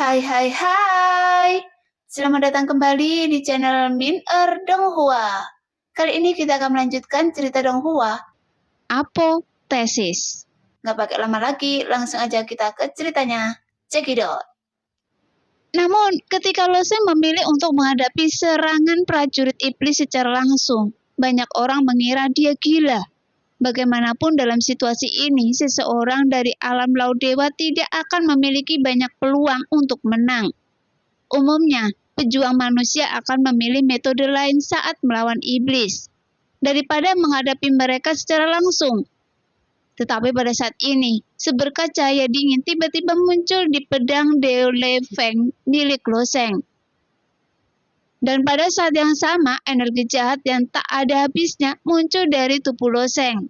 Hai hai hai, selamat datang kembali di channel Min Donghua. Kali ini kita akan melanjutkan cerita Donghua. Apotesis. Nggak pakai lama lagi, langsung aja kita ke ceritanya. Check it out. Namun, ketika Loseng memilih untuk menghadapi serangan prajurit iblis secara langsung, banyak orang mengira dia gila. Bagaimanapun dalam situasi ini, seseorang dari alam laut dewa tidak akan memiliki banyak peluang untuk menang. Umumnya, pejuang manusia akan memilih metode lain saat melawan iblis, daripada menghadapi mereka secara langsung. Tetapi pada saat ini, seberkas cahaya dingin tiba-tiba muncul di pedang Deolei Feng milik Loseng. Dan pada saat yang sama, energi jahat yang tak ada habisnya muncul dari tubuh Loseng.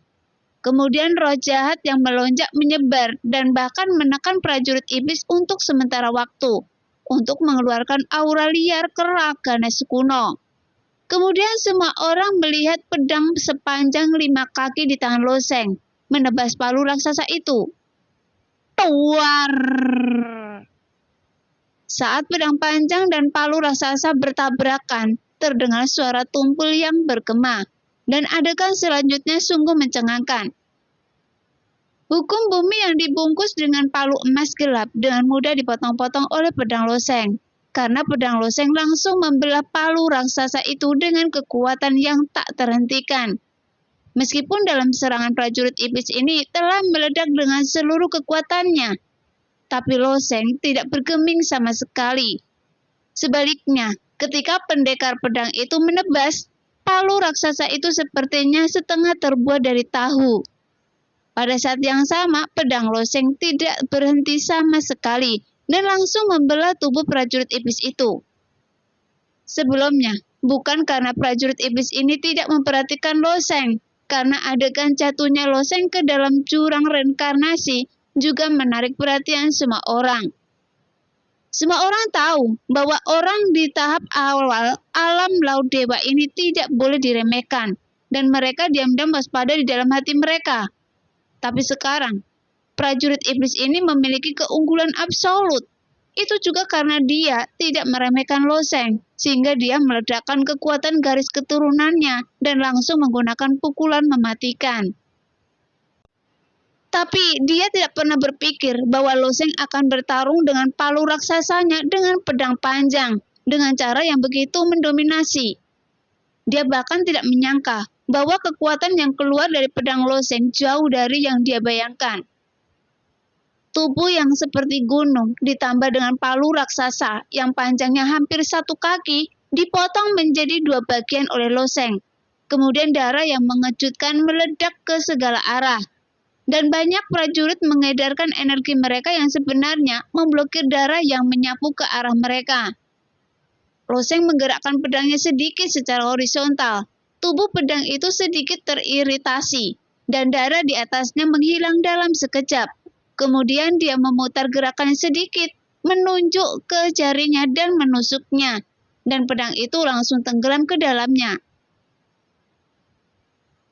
Kemudian roh jahat yang melonjak menyebar dan bahkan menekan prajurit iblis untuk sementara waktu, untuk mengeluarkan aura liar ke Ganesh kuno. Kemudian semua orang melihat pedang sepanjang 5 kaki di tangan Loseng menebas palu raksasa itu. Tuar! Saat pedang panjang dan palu raksasa bertabrakan, terdengar suara tumpul yang bergema, dan adegan selanjutnya sungguh mencengangkan. Hukum bumi yang dibungkus dengan palu emas gelap dengan mudah dipotong-potong oleh pedang Loseng, karena pedang Loseng langsung membelah palu raksasa itu dengan kekuatan yang tak terhentikan. Meskipun dalam serangan prajurit iblis ini telah meledak dengan seluruh kekuatannya, tapi Loseng tidak bergeming sama sekali. Sebaliknya, ketika pendekar pedang itu menebas, palu raksasa itu sepertinya setengah terbuat dari tahu. Pada saat yang sama, pedang Loseng tidak berhenti sama sekali dan langsung membelah tubuh prajurit iblis itu. Sebelumnya, bukan karena prajurit iblis ini tidak memperhatikan Loseng, karena adegan jatuhnya Loseng ke dalam jurang reinkarnasi juga menarik perhatian semua orang. Semua orang tahu bahwa orang di tahap awal alam laut dewa ini tidak boleh diremehkan, dan mereka diam-diam waspada di dalam hati mereka. Tapi sekarang, prajurit iblis ini memiliki keunggulan absolut. Itu juga karena dia tidak meremehkan Loseng, sehingga dia meledakkan kekuatan garis keturunannya dan langsung menggunakan pukulan mematikan. Tapi dia tidak pernah berpikir bahwa Loseng akan bertarung dengan palu raksasanya dengan pedang panjang, dengan cara yang begitu mendominasi. Dia bahkan tidak menyangka bahwa kekuatan yang keluar dari pedang Loseng jauh dari yang dia bayangkan. Tubuh yang seperti gunung ditambah dengan palu raksasa yang panjangnya hampir 1 kaki dipotong menjadi 2 bagian oleh Loseng. Kemudian darah yang mengejutkan meledak ke segala arah. Dan banyak prajurit mengedarkan energi mereka yang sebenarnya memblokir darah yang menyapu ke arah mereka. Loseng menggerakkan pedangnya sedikit secara horizontal. Tubuh pedang itu sedikit teriritasi, dan darah di atasnya menghilang dalam sekejap. Kemudian dia memutar gerakan sedikit, menunjuk ke jarinya dan menusuknya, dan pedang itu langsung tenggelam ke dalamnya.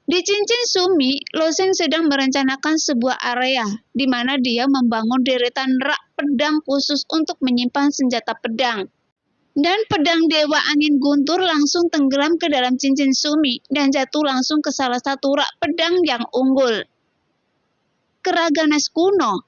Di cincin Sumi, Loseng sedang merencanakan sebuah area di mana dia membangun deretan rak pedang khusus untuk menyimpan senjata pedang. Dan pedang Dewa Angin Guntur langsung tenggelam ke dalam cincin Sumi dan jatuh langsung ke salah satu rak pedang yang unggul. Ganesh kuno.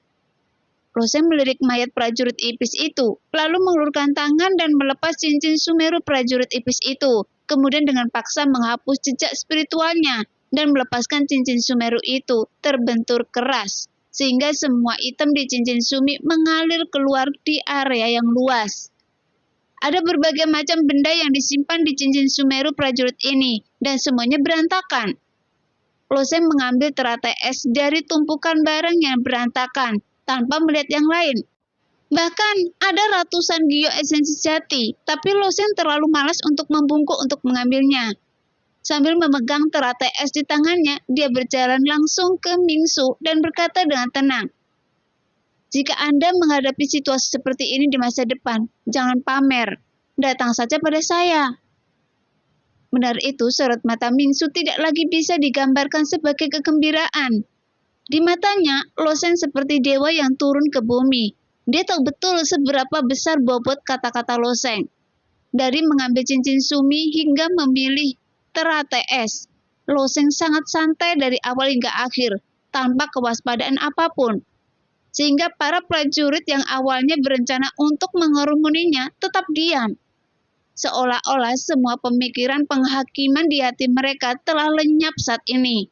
Loseng melirik mayat prajurit iblis itu, lalu mengulurkan tangan dan melepas cincin Sumeru prajurit iblis itu, kemudian dengan paksa menghapus jejak spiritualnya dan melepaskan cincin Sumeru itu terbentur keras, sehingga semua item di cincin Sumi mengalir keluar di area yang luas. Ada berbagai macam benda yang disimpan di cincin Sumeru prajurit ini, dan semuanya berantakan. Loseng mengambil teratai es dari tumpukan barang yang berantakan, tanpa melihat yang lain. Bahkan ada ratusan gio esensi jati, tapi Loseng terlalu malas untuk membungkuk untuk mengambilnya. Sambil memegang teratai es di tangannya, dia berjalan langsung ke Mingsu dan berkata dengan tenang, "Jika Anda menghadapi situasi seperti ini di masa depan, jangan pamer, datang saja pada saya." Benar itu, sorot mata Mingsu tidak lagi bisa digambarkan sebagai kegembiraan. Di matanya, Loseng seperti dewa yang turun ke bumi, Dia tahu betul seberapa besar bobot kata-kata Loseng. Dari mengambil cincin Sumi hingga memilih teratai es, Loseng sangat santai dari awal hingga akhir, tanpa kewaspadaan apapun. Sehingga para prajurit yang awalnya berencana untuk mengerumuninya tetap diam. Seolah-olah semua pemikiran penghakiman di hati mereka telah lenyap saat ini.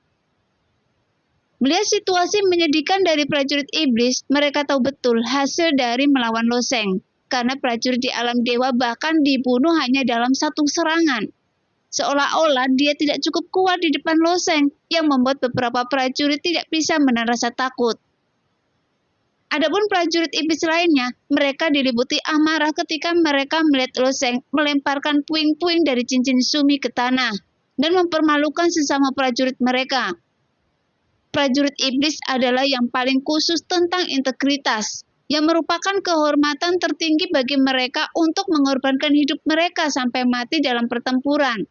Melihat situasi menyedihkan dari prajurit iblis, mereka tahu betul hasil dari melawan Loseng. Karena prajurit di alam dewa bahkan dibunuh hanya dalam satu serangan. Seolah-olah dia tidak cukup kuat di depan Loseng, yang membuat beberapa prajurit tidak bisa menahan rasa takut. Adapun prajurit iblis lainnya, mereka diliputi amarah ketika mereka melihat Loseng melemparkan puing-puing dari cincin Sumi ke tanah dan mempermalukan sesama prajurit mereka. Prajurit iblis adalah yang paling khusus tentang integritas, yang merupakan kehormatan tertinggi bagi mereka untuk mengorbankan hidup mereka sampai mati dalam pertempuran.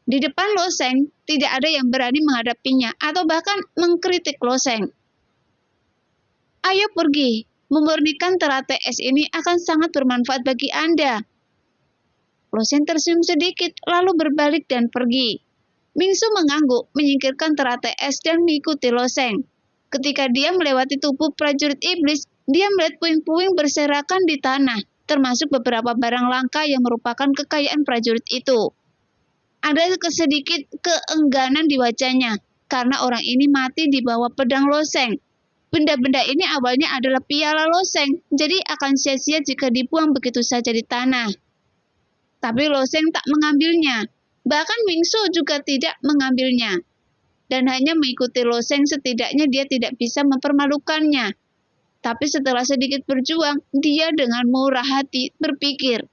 Di depan Loseng, tidak ada yang berani menghadapinya atau bahkan mengkritik Loseng. Ayo pergi, memurnikan teratai es ini akan sangat bermanfaat bagi Anda. Loseng tersenyum sedikit, lalu berbalik dan pergi. Mingsu mengangguk, menyingkirkan teratai es dan mengikuti Loseng. Ketika dia melewati tubuh prajurit iblis, dia melihat puing-puing berserakan di tanah, termasuk beberapa barang langka yang merupakan kekayaan prajurit itu. Ada sedikit keengganan di wajahnya, karena orang ini mati di bawah pedang Loseng. Benda-benda ini awalnya adalah piala Loseng, jadi akan sia-sia jika dibuang begitu saja di tanah. Tapi Loseng tak mengambilnya, bahkan Mingsu juga tidak mengambilnya. Dan hanya mengikuti Loseng, setidaknya dia tidak bisa mempermalukannya. Tapi setelah sedikit berjuang, dia dengan murah hati berpikir,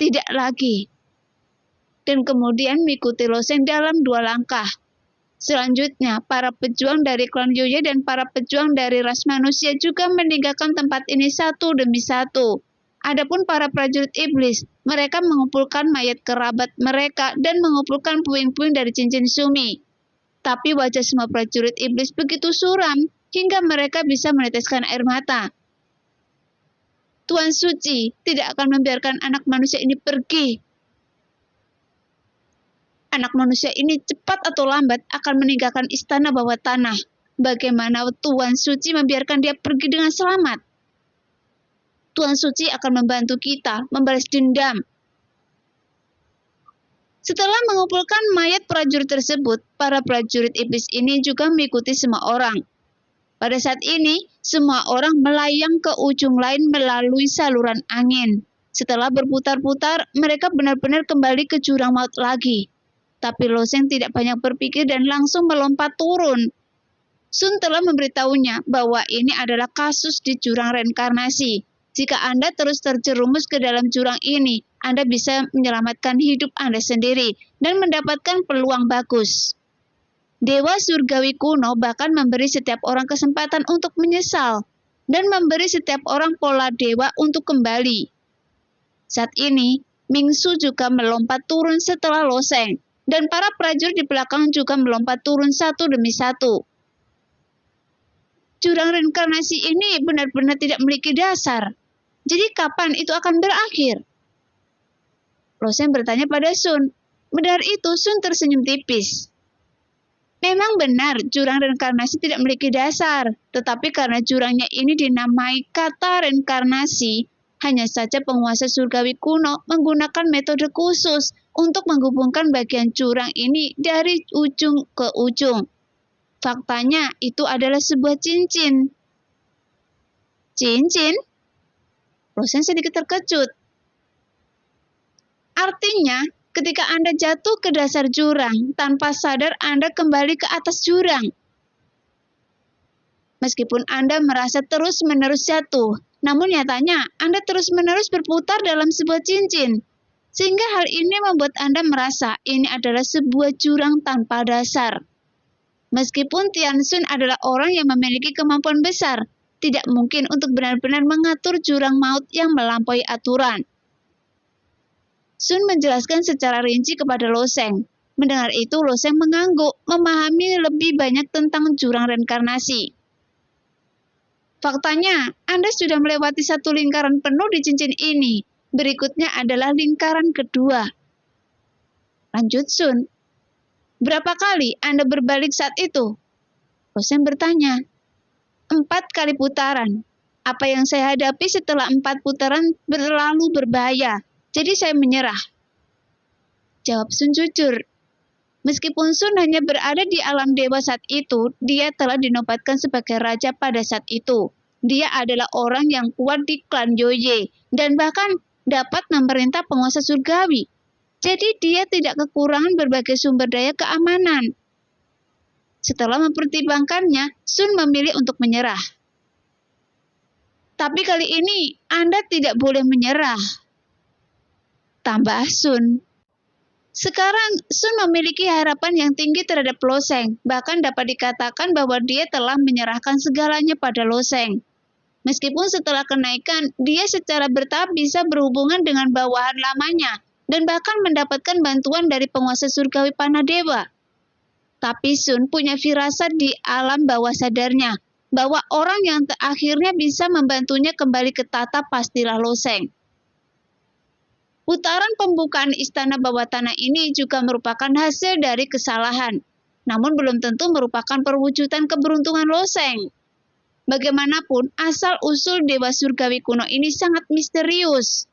tidak lagi. Dan kemudian mengikuti Loseng dalam 2 langkah. Selanjutnya, para pejuang dari klan Yoye dan para pejuang dari ras manusia juga meninggalkan tempat ini satu demi satu. Adapun para prajurit iblis, mereka mengumpulkan mayat kerabat mereka dan mengumpulkan puing-puing dari cincin Sumi. Tapi wajah semua prajurit iblis begitu suram hingga mereka bisa meneteskan air mata. Tuan Suci tidak akan membiarkan anak manusia ini pergi. Anak manusia ini cepat atau lambat akan meninggalkan istana bawah tanah. Bagaimana Tuan Suci membiarkan dia pergi dengan selamat? Tuan Suci akan membantu kita membalas dendam. Setelah mengumpulkan mayat prajurit tersebut, para prajurit iblis ini juga mengikuti semua orang. Pada saat ini, semua orang melayang ke ujung lain melalui saluran angin. Setelah berputar-putar, mereka benar-benar kembali ke jurang maut lagi. Tapi Loseng tidak banyak berpikir dan langsung melompat turun. Sun telah memberitahunya bahwa ini adalah kasus di jurang reinkarnasi. Jika Anda terus terjerumus ke dalam jurang ini, Anda bisa menyelamatkan hidup Anda sendiri dan mendapatkan peluang bagus. Dewa surgawi kuno bahkan memberi setiap orang kesempatan untuk menyesal dan memberi setiap orang pola dewa untuk kembali. Saat ini, Mingsu juga melompat turun setelah Loseng. Dan para prajurit di belakang juga melompat turun satu demi satu. Jurang reinkarnasi ini benar-benar tidak memiliki dasar. Jadi kapan itu akan berakhir? Loseng bertanya pada Sun. Mendengar itu, Sun tersenyum tipis. Memang benar, jurang reinkarnasi tidak memiliki dasar. Tetapi karena jurangnya ini dinamai kata reinkarnasi, hanya saja penguasa surgawi kuno menggunakan metode khusus untuk menghubungkan bagian jurang ini dari ujung ke ujung. Faktanya, itu adalah sebuah cincin. Cincin? Loseng sedikit terkejut. Artinya, ketika Anda jatuh ke dasar jurang, tanpa sadar Anda kembali ke atas jurang. Meskipun Anda merasa terus-menerus jatuh, namun nyatanya Anda terus-menerus berputar dalam sebuah cincin. Sehingga hal ini membuat Anda merasa ini adalah sebuah jurang tanpa dasar. Meskipun Tianxun adalah orang yang memiliki kemampuan besar, tidak mungkin untuk benar-benar mengatur jurang maut yang melampaui aturan. Sun menjelaskan secara rinci kepada Loseng. Mendengar itu, Loseng mengangguk, memahami lebih banyak tentang jurang reinkarnasi. Faktanya, Anda sudah melewati satu lingkaran penuh di cincin ini. Berikutnya adalah lingkaran kedua. Lanjut Sun. Berapa kali Anda berbalik saat itu? Losen bertanya. 4 kali putaran. Apa yang saya hadapi setelah 4 putaran berlalu berbahaya. Jadi saya menyerah. Jawab Sun jujur. Meskipun Sun hanya berada di alam dewa saat itu, dia telah dinobatkan sebagai raja pada saat itu. Dia adalah orang yang kuat di klan Yoye, dan bahkan dapat memerintah penguasa surgawi. Jadi dia tidak kekurangan berbagai sumber daya keamanan. Setelah mempertimbangkannya, Sun memilih untuk menyerah. Tapi kali ini, Anda tidak boleh menyerah. Tambah Sun. Sekarang, Sun memiliki harapan yang tinggi terhadap Loseng, bahkan dapat dikatakan bahwa dia telah menyerahkan segalanya pada Loseng. Meskipun setelah kenaikan, dia secara bertahap bisa berhubungan dengan bawahan lamanya, dan bahkan mendapatkan bantuan dari penguasa surgawi Panadewa. Tapi Sun punya firasat di alam bawah sadarnya, bahwa orang yang akhirnya bisa membantunya kembali ke tata pastilah Loseng. Putaran pembukaan istana bawah tanah ini juga merupakan hasil dari kesalahan, namun belum tentu merupakan perwujudan keberuntungan Loseng. Bagaimanapun, asal-usul Dewa Surgawi kuno ini sangat misterius.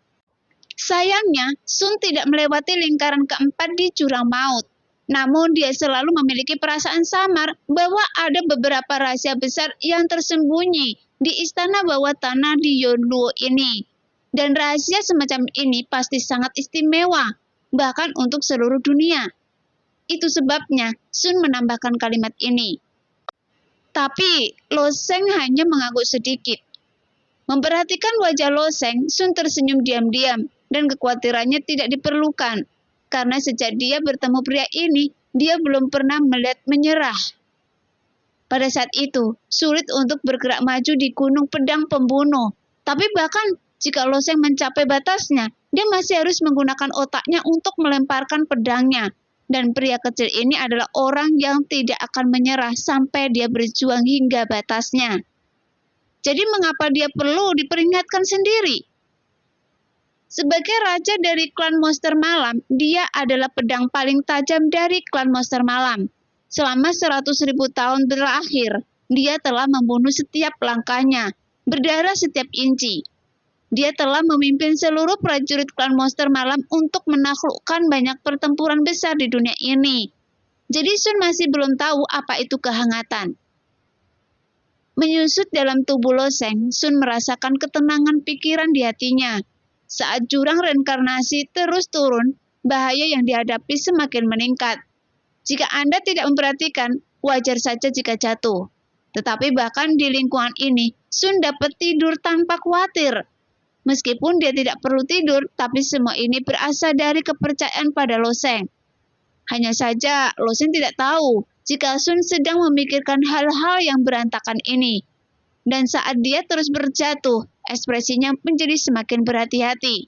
Sayangnya, Sun tidak melewati lingkaran keempat di jurang maut. Namun, dia selalu memiliki perasaan samar bahwa ada beberapa rahasia besar yang tersembunyi di istana bawah tanah di Yonluo ini. Dan rahasia semacam ini pasti sangat istimewa, bahkan untuk seluruh dunia. Itu sebabnya Sun menambahkan kalimat ini. Tapi Loseng hanya mengangguk sedikit. Memperhatikan wajah Loseng, Sun tersenyum diam-diam dan kekhawatirannya tidak diperlukan. Karena sejak dia bertemu pria ini, dia belum pernah melihat menyerah. Pada saat itu, sulit untuk bergerak maju di gunung pedang pembunuh. Tapi bahkan jika Loseng mencapai batasnya, dia masih harus menggunakan otaknya untuk melemparkan pedangnya. Dan pria kecil ini adalah orang yang tidak akan menyerah sampai dia berjuang hingga batasnya. Jadi mengapa dia perlu diperingatkan sendiri? Sebagai raja dari klan monster malam, dia adalah pedang paling tajam dari klan monster malam. Selama 100.000 tahun berakhir, dia telah membunuh setiap langkahnya, berdarah setiap inci. Dia telah memimpin seluruh prajurit klan monster malam untuk menaklukkan banyak pertempuran besar di dunia ini. Jadi Sun masih belum tahu apa itu kehangatan. Menyusut dalam tubuh Loseng, Sun merasakan ketenangan pikiran di hatinya. Saat jurang reinkarnasi terus turun, bahaya yang dihadapi semakin meningkat. Jika Anda tidak memperhatikan, wajar saja jika jatuh. Tetapi bahkan di lingkungan ini, Sun dapat tidur tanpa khawatir. Meskipun dia tidak perlu tidur, tapi semua ini berasal dari kepercayaan pada Loseng. Hanya saja, Loseng tidak tahu jika Sun sedang memikirkan hal-hal yang berantakan ini. Dan saat dia terus berjatuh, ekspresinya menjadi semakin berhati-hati.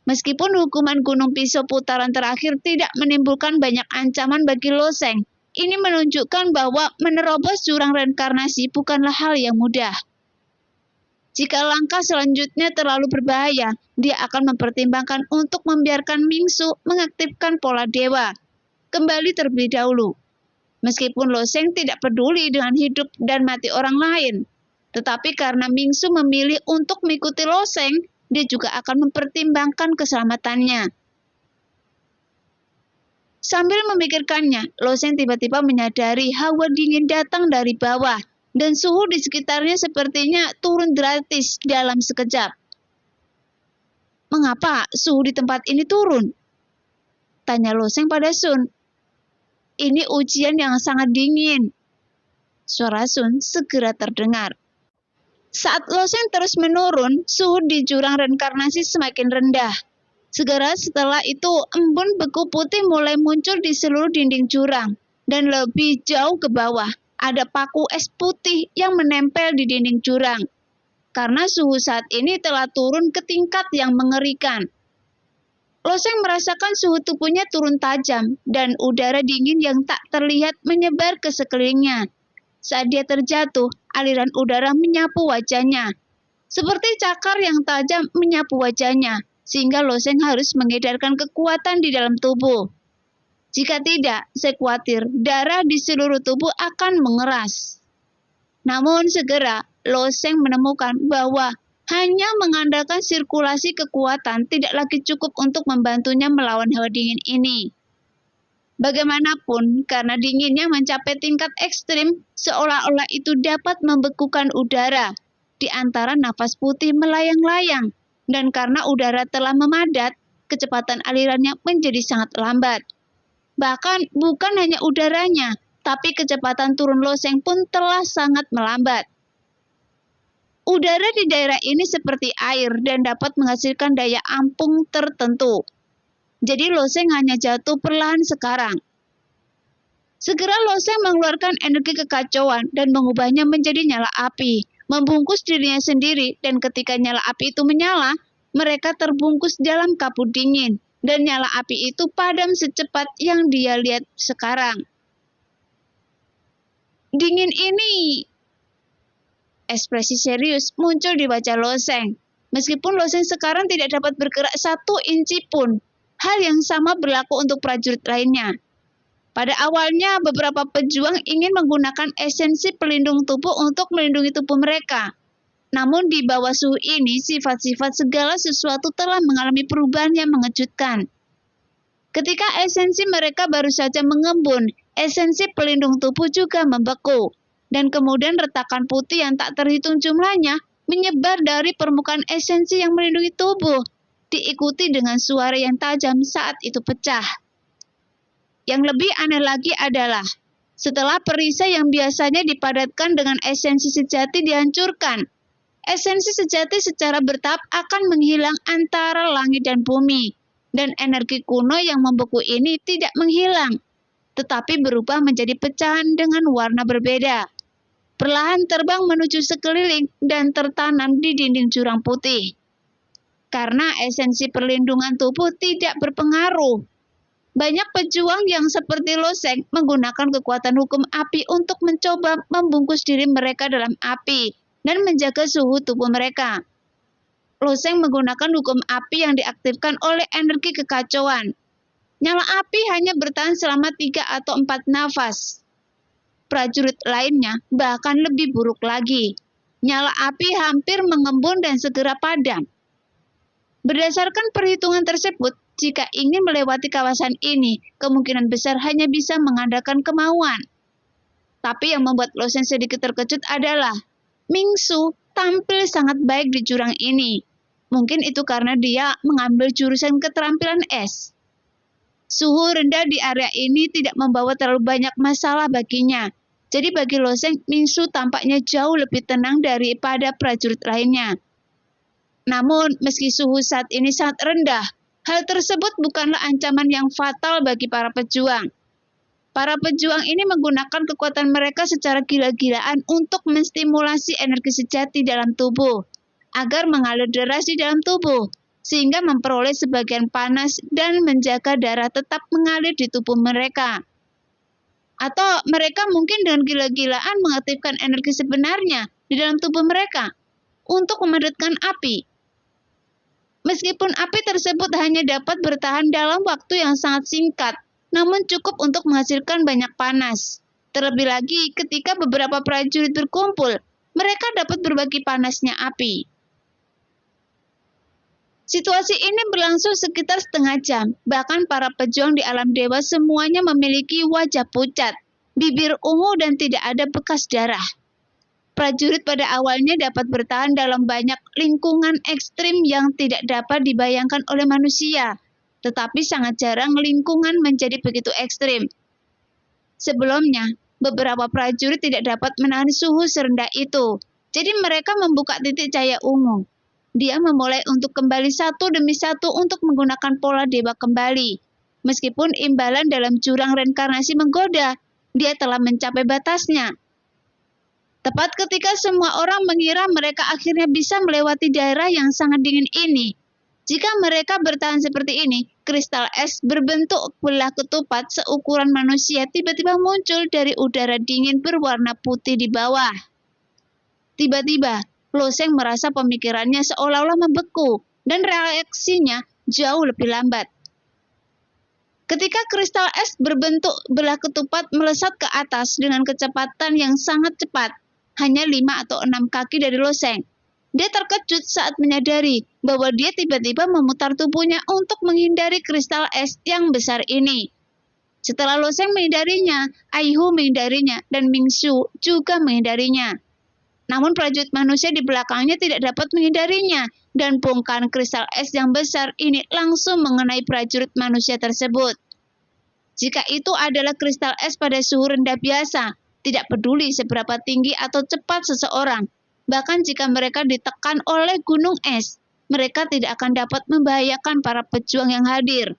Meskipun hukuman Gunung Pisau putaran terakhir tidak menimbulkan banyak ancaman bagi Loseng, ini menunjukkan bahwa menerobos jurang reinkarnasi bukanlah hal yang mudah. Jika langkah selanjutnya terlalu berbahaya, dia akan mempertimbangkan untuk membiarkan Mingsu mengaktifkan pola dewa. Kembali terlebih dahulu. Meskipun Loseng tidak peduli dengan hidup dan mati orang lain, tetapi karena Mingsu memilih untuk mengikuti Loseng, dia juga akan mempertimbangkan keselamatannya. Sambil memikirkannya, Loseng tiba-tiba menyadari hawa dingin datang dari bawah, dan suhu di sekitarnya sepertinya turun drastis dalam sekejap. Mengapa suhu di tempat ini turun? Tanya Loseng pada Sun. Ini ujian yang sangat dingin. Suara Sun segera terdengar. Saat Loseng terus menurun, suhu di jurang reinkarnasi semakin rendah. Segera setelah itu, embun beku putih mulai muncul di seluruh dinding jurang, dan lebih jauh ke bawah. Ada paku es putih yang menempel di dinding jurang. Karena suhu saat ini telah turun ke tingkat yang mengerikan. Loseng merasakan suhu tubuhnya turun tajam dan udara dingin yang tak terlihat menyebar ke sekelilingnya. Saat dia terjatuh, aliran udara menyapu wajahnya. Seperti cakar yang tajam menyapu wajahnya, sehingga Loseng harus mengedarkan kekuatan di dalam tubuh. Jika tidak, saya khawatir darah di seluruh tubuh akan mengeras. Namun segera, Loseng menemukan bahwa hanya mengandalkan sirkulasi kekuatan tidak lagi cukup untuk membantunya melawan hawa dingin ini. Bagaimanapun, karena dinginnya mencapai tingkat ekstrim, seolah-olah itu dapat membekukan udara di antara nafas putih melayang-layang, dan karena udara telah memadat, kecepatan alirannya menjadi sangat lambat. Bahkan bukan hanya udaranya, tapi kecepatan turun Loseng pun telah sangat melambat. Udara di daerah ini seperti air dan dapat menghasilkan daya ampung tertentu. Jadi Loseng hanya jatuh perlahan sekarang. Segera Loseng mengeluarkan energi kekacauan dan mengubahnya menjadi nyala api, membungkus dirinya sendiri, dan ketika nyala api itu menyala, mereka terbungkus dalam kabut dingin, dan nyala api itu padam secepat yang dia lihat sekarang. Dingin ini... Ekspresi serius muncul di wajah Loseng. Meskipun Loseng sekarang tidak dapat bergerak 1 inci pun, hal yang sama berlaku untuk prajurit lainnya. Pada awalnya, beberapa pejuang ingin menggunakan esensi pelindung tubuh untuk melindungi tubuh mereka. Namun di bawah suhu ini, sifat-sifat segala sesuatu telah mengalami perubahan yang mengejutkan. Ketika esensi mereka baru saja mengembun, esensi pelindung tubuh juga membeku. Dan kemudian retakan putih yang tak terhitung jumlahnya menyebar dari permukaan esensi yang melindungi tubuh, diikuti dengan suara yang tajam saat itu pecah. Yang lebih aneh lagi adalah, setelah perisai yang biasanya dipadatkan dengan esensi sejati dihancurkan, esensi sejati secara bertahap akan menghilang antara langit dan bumi, dan energi kuno yang membeku ini tidak menghilang, tetapi berubah menjadi pecahan dengan warna berbeda. Perlahan terbang menuju sekeliling dan tertanam di dinding jurang putih. Karena esensi perlindungan tubuh tidak berpengaruh. Banyak pejuang yang seperti Loseng menggunakan kekuatan hukum api untuk mencoba membungkus diri mereka dalam api dan menjaga suhu tubuh mereka. Loseng menggunakan hukum api yang diaktifkan oleh energi kekacauan. Nyala api hanya bertahan selama 3 atau 4 nafas. Prajurit lainnya bahkan lebih buruk lagi. Nyala api hampir mengembun dan segera padam. Berdasarkan perhitungan tersebut, jika ingin melewati kawasan ini, kemungkinan besar hanya bisa mengandalkan kemauan. Tapi yang membuat Loseng sedikit terkejut adalah, Mingsu tampil sangat baik di jurang ini. Mungkin itu karena dia mengambil jurusan keterampilan es. Suhu rendah di area ini tidak membawa terlalu banyak masalah baginya. Jadi bagi Loseng, Mingsu tampaknya jauh lebih tenang daripada prajurit lainnya. Namun, meski suhu saat ini sangat rendah, hal tersebut bukanlah ancaman yang fatal bagi para pejuang. Para pejuang ini menggunakan kekuatan mereka secara gila-gilaan untuk menstimulasi energi sejati dalam tubuh, agar mengalir deras di dalam tubuh, sehingga memperoleh sebagian panas dan menjaga darah tetap mengalir di tubuh mereka. Atau mereka mungkin dengan gila-gilaan mengaktifkan energi sebenarnya di dalam tubuh mereka untuk memadamkan api. Meskipun api tersebut hanya dapat bertahan dalam waktu yang sangat singkat, namun cukup untuk menghasilkan banyak panas. Terlebih lagi ketika beberapa prajurit berkumpul, mereka dapat berbagi panasnya api. Situasi ini berlangsung sekitar setengah jam, bahkan para pejuang di alam dewa semuanya memiliki wajah pucat, bibir ungu dan tidak ada bekas darah. Prajurit pada awalnya dapat bertahan dalam banyak lingkungan ekstrim yang tidak dapat dibayangkan oleh manusia, tetapi sangat jarang lingkungan menjadi begitu ekstrim. Sebelumnya, beberapa prajurit tidak dapat menahan suhu serendah itu, jadi mereka membuka titik cahaya ungu. Dia memulai untuk kembali satu demi satu untuk menggunakan pola dewa kembali. Meskipun imbalan dalam jurang reinkarnasi menggoda, dia telah mencapai batasnya. Tepat ketika semua orang mengira mereka akhirnya bisa melewati daerah yang sangat dingin ini, Jika mereka bertahan seperti ini, kristal es berbentuk belah ketupat seukuran manusia tiba-tiba muncul dari udara dingin berwarna putih di bawah. Tiba-tiba, Loseng merasa pemikirannya seolah-olah membeku dan reaksinya jauh lebih lambat. Ketika kristal es berbentuk belah ketupat melesat ke atas dengan kecepatan yang sangat cepat, hanya 5 atau 6 kaki dari Loseng, dia terkejut saat menyadari bahwa dia tiba-tiba memutar tubuhnya untuk menghindari kristal es yang besar ini. Setelah Loseng menghindarinya, Aihu menghindarinya, dan Mingsu juga menghindarinya. Namun prajurit manusia di belakangnya tidak dapat menghindarinya, dan bongkahan kristal es yang besar ini langsung mengenai prajurit manusia tersebut. Jika itu adalah kristal es pada suhu rendah biasa, tidak peduli seberapa tinggi atau cepat seseorang, bahkan jika mereka ditekan oleh gunung es, mereka tidak akan dapat membahayakan para pejuang yang hadir.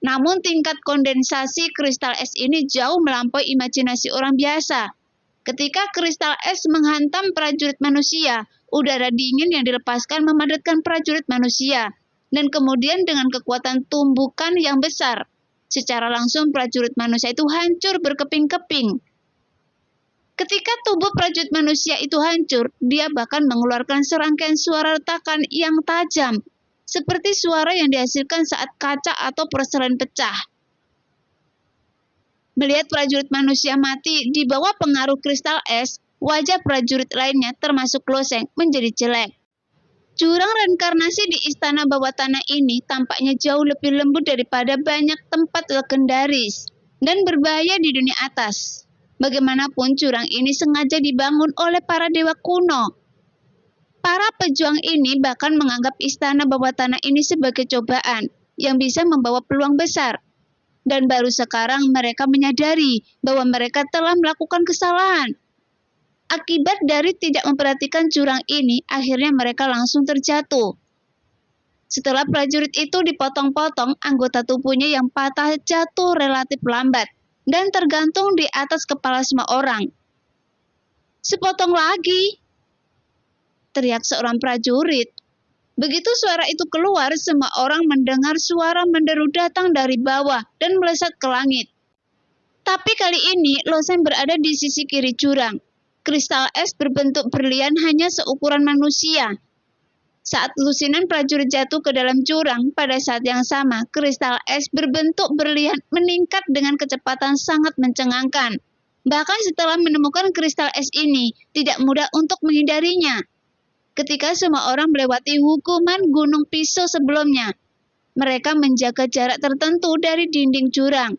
Namun tingkat kondensasi kristal es ini jauh melampaui imajinasi orang biasa. Ketika kristal es menghantam prajurit manusia, udara dingin yang dilepaskan memadatkan prajurit manusia, dan kemudian dengan kekuatan tumbukan yang besar, secara langsung prajurit manusia itu hancur berkeping-keping. Ketika tubuh prajurit manusia itu hancur, dia bahkan mengeluarkan serangkaian suara retakan yang tajam, seperti suara yang dihasilkan saat kaca atau porselen pecah. Melihat prajurit manusia mati di bawah pengaruh kristal es, wajah prajurit lainnya termasuk Loseng menjadi jelek. Jurang reinkarnasi di istana bawah tanah ini tampaknya jauh lebih lembut daripada banyak tempat legendaris dan berbahaya di dunia atas. Bagaimanapun jurang ini sengaja dibangun oleh para dewa kuno. Para pejuang ini bahkan menganggap istana bawah tanah ini sebagai cobaan yang bisa membawa peluang besar. Dan baru sekarang mereka menyadari bahwa mereka telah melakukan kesalahan. Akibat dari tidak memperhatikan jurang ini, akhirnya mereka langsung terjatuh. Setelah prajurit itu dipotong-potong, anggota tubuhnya yang patah jatuh relatif lambat dan tergantung di atas kepala semua orang. "Sepotong lagi!" teriak seorang prajurit. Begitu suara itu keluar, semua orang mendengar suara menderu datang dari bawah dan melesat ke langit. Tapi kali ini, Loseng berada di sisi kiri jurang. Kristal es berbentuk berlian hanya seukuran manusia. Saat lusinan prajurit jatuh ke dalam jurang, pada saat yang sama, kristal es berbentuk berlian meningkat dengan kecepatan sangat mencengangkan. Bahkan setelah menemukan kristal es ini, tidak mudah untuk menghindarinya. Ketika semua orang melewati hukuman gunung pisau sebelumnya, mereka menjaga jarak tertentu dari dinding jurang.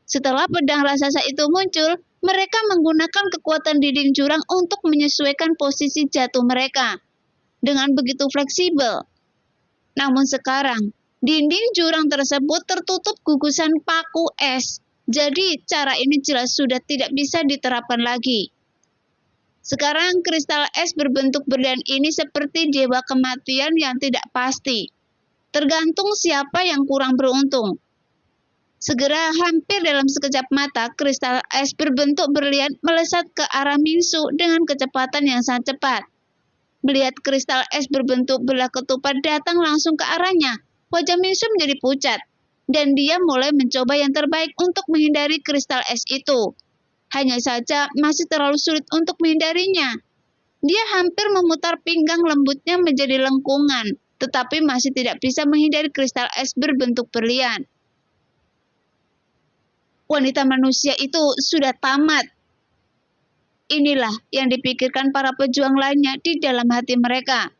Setelah pedang raksasa itu muncul, mereka menggunakan kekuatan dinding jurang untuk menyesuaikan posisi jatuh mereka dengan begitu fleksibel. Namun sekarang, dinding jurang tersebut tertutup gugusan paku es. Jadi, cara ini jelas sudah tidak bisa diterapkan lagi. Sekarang, kristal es berbentuk berlian ini seperti dewa kematian yang tidak pasti. Tergantung siapa yang kurang beruntung. Segera, hampir dalam sekejap mata, kristal es berbentuk berlian melesat ke arah Mingsu dengan kecepatan yang sangat cepat. Melihat kristal es berbentuk belah ketupat datang langsung ke arahnya, wajah Mingsu menjadi pucat, dan dia mulai mencoba yang terbaik untuk menghindari kristal es itu. Hanya saja masih terlalu sulit untuk menghindarinya. Dia hampir memutar pinggang lembutnya menjadi lengkungan, tetapi masih tidak bisa menghindari kristal es berbentuk berlian. Wanita manusia itu sudah tamat. Inilah yang dipikirkan para pejuang lainnya di dalam hati mereka.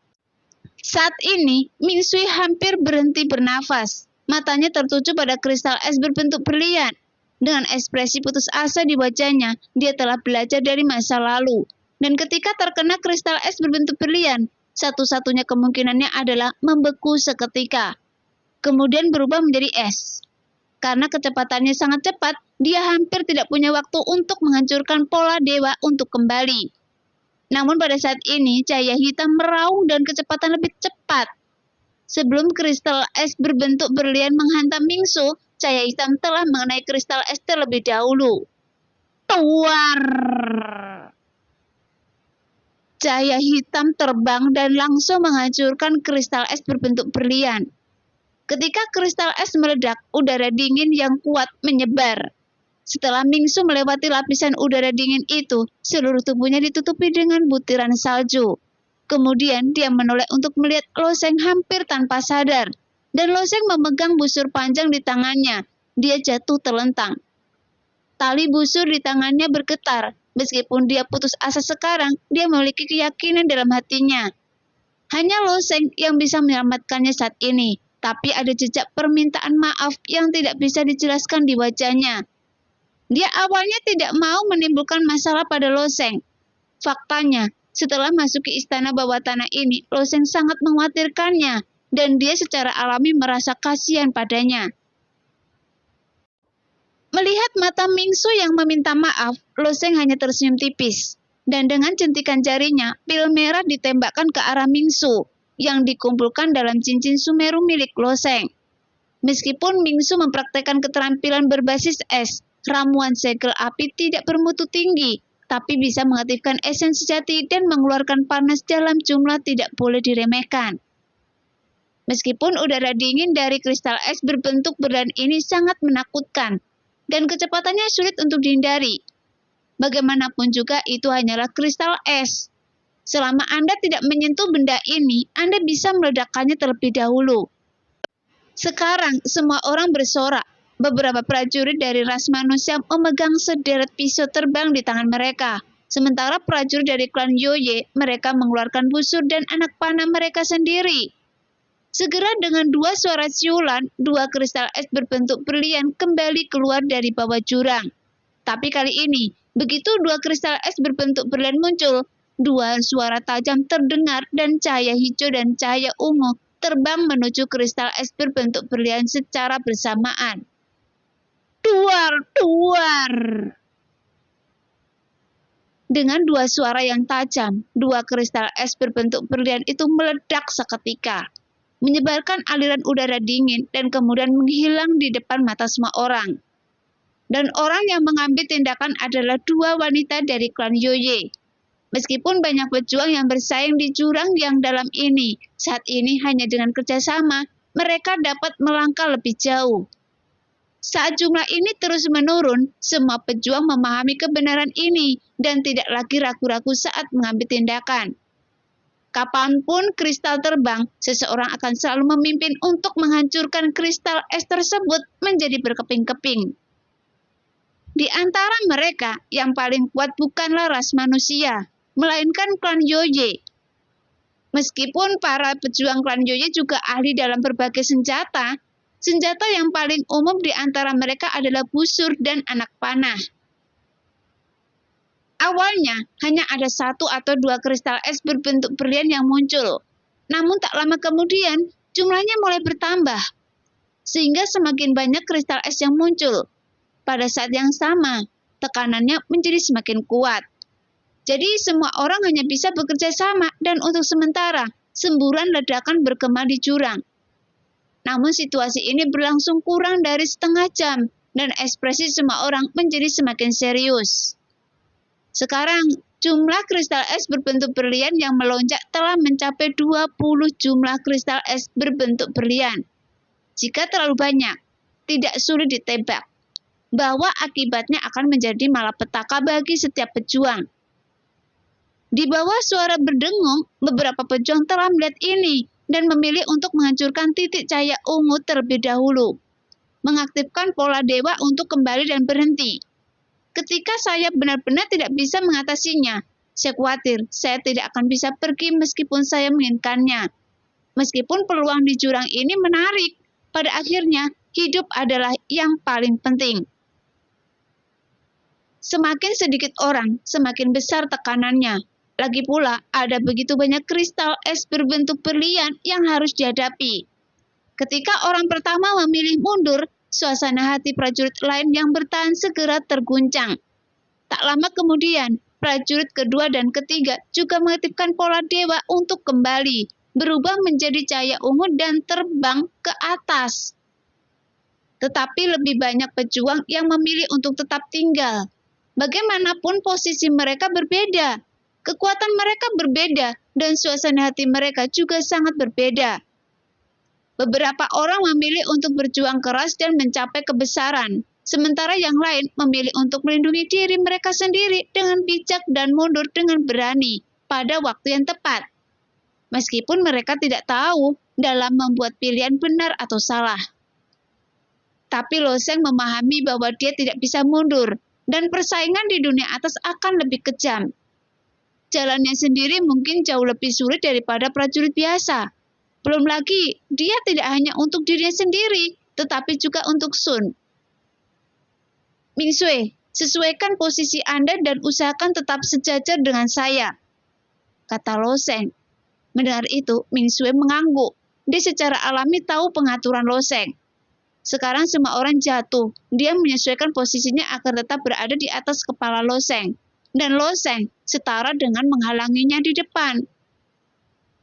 Saat ini, Mingsui hampir berhenti bernafas. Matanya tertuju pada kristal es berbentuk berlian. Dengan ekspresi putus asa di wajahnya, dia telah belajar dari masa lalu. Dan ketika terkena kristal es berbentuk berlian, satu-satunya kemungkinannya adalah membeku seketika, kemudian berubah menjadi es. Karena kecepatannya sangat cepat, dia hampir tidak punya waktu untuk menghancurkan pola dewa untuk kembali. Namun pada saat ini, cahaya hitam meraung dan kecepatan lebih cepat. Sebelum kristal es berbentuk berlian menghantam Mingsu, cahaya hitam telah mengenai kristal es terlebih dahulu. Tuar! Cahaya hitam terbang dan langsung menghancurkan kristal es berbentuk berlian. Ketika kristal es meledak, udara dingin yang kuat menyebar. Setelah Mingsu melewati lapisan udara dingin itu, seluruh tubuhnya ditutupi dengan butiran salju. Kemudian dia menoleh untuk melihat Lo Sheng hampir tanpa sadar. Dan Lo Sheng memegang busur panjang di tangannya. Dia jatuh terlentang. Tali busur di tangannya bergetar. Meskipun dia putus asa sekarang, dia memiliki keyakinan dalam hatinya. Hanya Lo Sheng yang bisa menyelamatkannya saat ini. Tapi ada jejak permintaan maaf yang tidak bisa dijelaskan di wajahnya. Dia awalnya tidak mau menimbulkan masalah pada Lo Sheng. Faktanya, setelah masuk ke istana bawah tanah ini, Lo Sheng sangat mengkhawatirkannya, dan dia secara alami merasa kasihan padanya. Melihat mata Mingsu yang meminta maaf, Lo Sheng hanya tersenyum tipis. Dan dengan jentikan jarinya, pil merah ditembakkan ke arah Mingsu, yang dikumpulkan dalam cincin Sumeru milik Lo Sheng. Meskipun Mingsu mempraktekkan keterampilan berbasis es, ramuan segel api tidak bermutu tinggi, tapi bisa mengaktifkan esensi sejati dan mengeluarkan panas dalam jumlah tidak boleh diremehkan. Meskipun udara dingin dari kristal es berbentuk berlian ini sangat menakutkan, dan kecepatannya sulit untuk dihindari. Bagaimanapun juga itu hanyalah kristal es. Selama Anda tidak menyentuh benda ini, Anda bisa meledakkannya terlebih dahulu. Sekarang semua orang bersorak. Beberapa prajurit dari ras manusia memegang sederet pisau terbang di tangan mereka. Sementara prajurit dari klan Yoye, mereka mengeluarkan busur dan anak panah mereka sendiri. Segera dengan dua suara siulan, dua kristal es berbentuk berlian kembali keluar dari bawah jurang. Tapi kali ini, begitu dua kristal es berbentuk berlian muncul, dua suara tajam terdengar dan cahaya hijau dan cahaya ungu terbang menuju kristal es berbentuk berlian secara bersamaan. Duar, duar! Dengan dua suara yang tajam, dua kristal es berbentuk berlian itu meledak seketika, menyebarkan aliran udara dingin dan kemudian menghilang di depan mata semua orang. Dan orang yang mengambil tindakan adalah dua wanita dari klan Yoye. Meskipun banyak pejuang yang bersaing di jurang yang dalam ini, saat ini hanya dengan kerjasama, mereka dapat melangkah lebih jauh. Saat jumlah ini terus menurun, semua pejuang memahami kebenaran ini dan tidak lagi ragu-ragu saat mengambil tindakan. Kapanpun kristal terbang, seseorang akan selalu memimpin untuk menghancurkan kristal es tersebut menjadi berkeping-keping. Di antara mereka, yang paling kuat bukanlah ras manusia, melainkan klan Yoye. Meskipun para pejuang klan Yoye juga ahli dalam berbagai senjata, senjata yang paling umum di antara mereka adalah busur dan anak panah. Awalnya, hanya ada satu atau dua kristal es berbentuk berlian yang muncul. Namun tak lama kemudian, jumlahnya mulai bertambah. Sehingga semakin banyak kristal es yang muncul. Pada saat yang sama, tekanannya menjadi semakin kuat. Jadi semua orang hanya bisa bekerja sama dan untuk sementara, semburan ledakan bergema di jurang. Namun situasi ini berlangsung kurang dari setengah jam dan ekspresi semua orang menjadi semakin serius. Sekarang, jumlah kristal es berbentuk berlian yang melonjak telah mencapai 20 jumlah kristal es berbentuk berlian. Jika terlalu banyak, tidak sulit ditebak bahwa akibatnya akan menjadi malapetaka bagi setiap pejuang. Di bawah suara berdengung, beberapa pejuang telah melihat ini dan memilih untuk menghancurkan titik cahaya ungu terlebih dahulu. Mengaktifkan pola dewa untuk kembali dan berhenti. Ketika saya benar-benar tidak bisa mengatasinya, saya khawatir saya tidak akan bisa pergi meskipun saya menginginkannya. Meskipun peluang di jurang ini menarik, pada akhirnya hidup adalah yang paling penting. Semakin sedikit orang, semakin besar tekanannya. Lagi pula, ada begitu banyak kristal es berbentuk berlian yang harus dihadapi. Ketika orang pertama memilih mundur, suasana hati prajurit lain yang bertahan segera terguncang. Tak lama kemudian, prajurit kedua dan ketiga juga mengaktifkan pola dewa untuk kembali, berubah menjadi cahaya ungu dan terbang ke atas. Tetapi lebih banyak pejuang yang memilih untuk tetap tinggal. Bagaimanapun posisi mereka berbeda. Kekuatan mereka berbeda dan suasana hati mereka juga sangat berbeda. Beberapa orang memilih untuk berjuang keras dan mencapai kebesaran, sementara yang lain memilih untuk melindungi diri mereka sendiri dengan bijak dan mundur dengan berani pada waktu yang tepat. Meskipun mereka tidak tahu dalam membuat pilihan benar atau salah. Tapi Loseng memahami bahwa dia tidak bisa mundur, dan persaingan di dunia atas akan lebih kejam. Jalannya sendiri mungkin jauh lebih sulit daripada prajurit biasa. Belum lagi, dia tidak hanya untuk dirinya sendiri, tetapi juga untuk Sun. Mingsue, sesuaikan posisi Anda dan usahakan tetap sejajar dengan saya, kata Loseng. Mendengar itu, Mingsue mengangguk. Dia secara alami tahu pengaturan Loseng. Sekarang semua orang jatuh. Dia menyesuaikan posisinya agar tetap berada di atas kepala Loseng. Dan Loseng setara dengan menghalanginya di depan.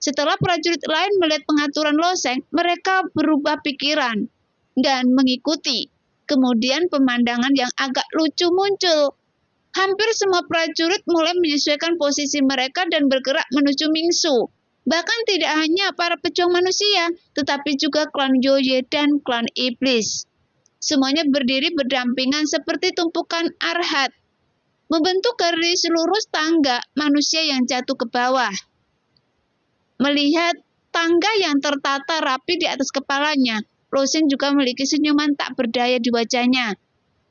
Setelah prajurit lain melihat pengaturan Loseng, mereka berubah pikiran dan mengikuti. Kemudian pemandangan yang agak lucu muncul. Hampir semua prajurit mulai menyesuaikan posisi mereka dan bergerak menuju Mingsu. Bahkan tidak hanya para pejuang manusia, tetapi juga klan Yoye dan klan Iblis. Semuanya berdiri berdampingan seperti tumpukan arhat, membentuk garis lurus tangga manusia yang jatuh ke bawah. Melihat tangga yang tertata rapi di atas kepalanya, Loseng juga memiliki senyuman tak berdaya di wajahnya.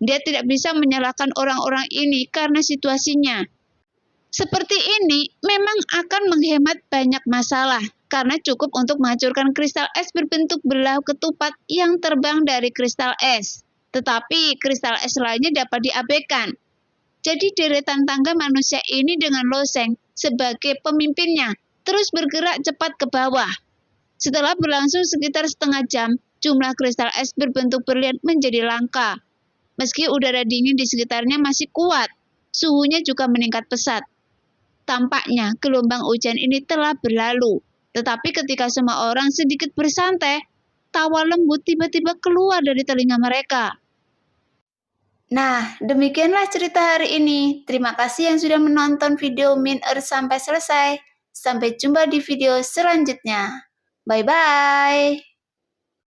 Dia tidak bisa menyalahkan orang-orang ini karena situasinya. Seperti ini memang akan menghemat banyak masalah, karena cukup untuk menghancurkan kristal es berbentuk belah ketupat yang terbang dari kristal es. Tetapi kristal es lainnya dapat diabaikan. Jadi deretan tangga manusia ini dengan Loseng sebagai pemimpinnya terus bergerak cepat ke bawah. Setelah berlangsung sekitar setengah jam, jumlah kristal es berbentuk berlian menjadi langka. Meski udara dingin di sekitarnya masih kuat, suhunya juga meningkat pesat. Tampaknya gelombang hujan ini telah berlalu. Tetapi ketika semua orang sedikit bersantai, tawa lembut tiba-tiba keluar dari telinga mereka. Nah, demikianlah cerita hari ini. Terima kasih yang sudah menonton video Min Earth sampai selesai. Sampai jumpa di video selanjutnya. Bye-bye.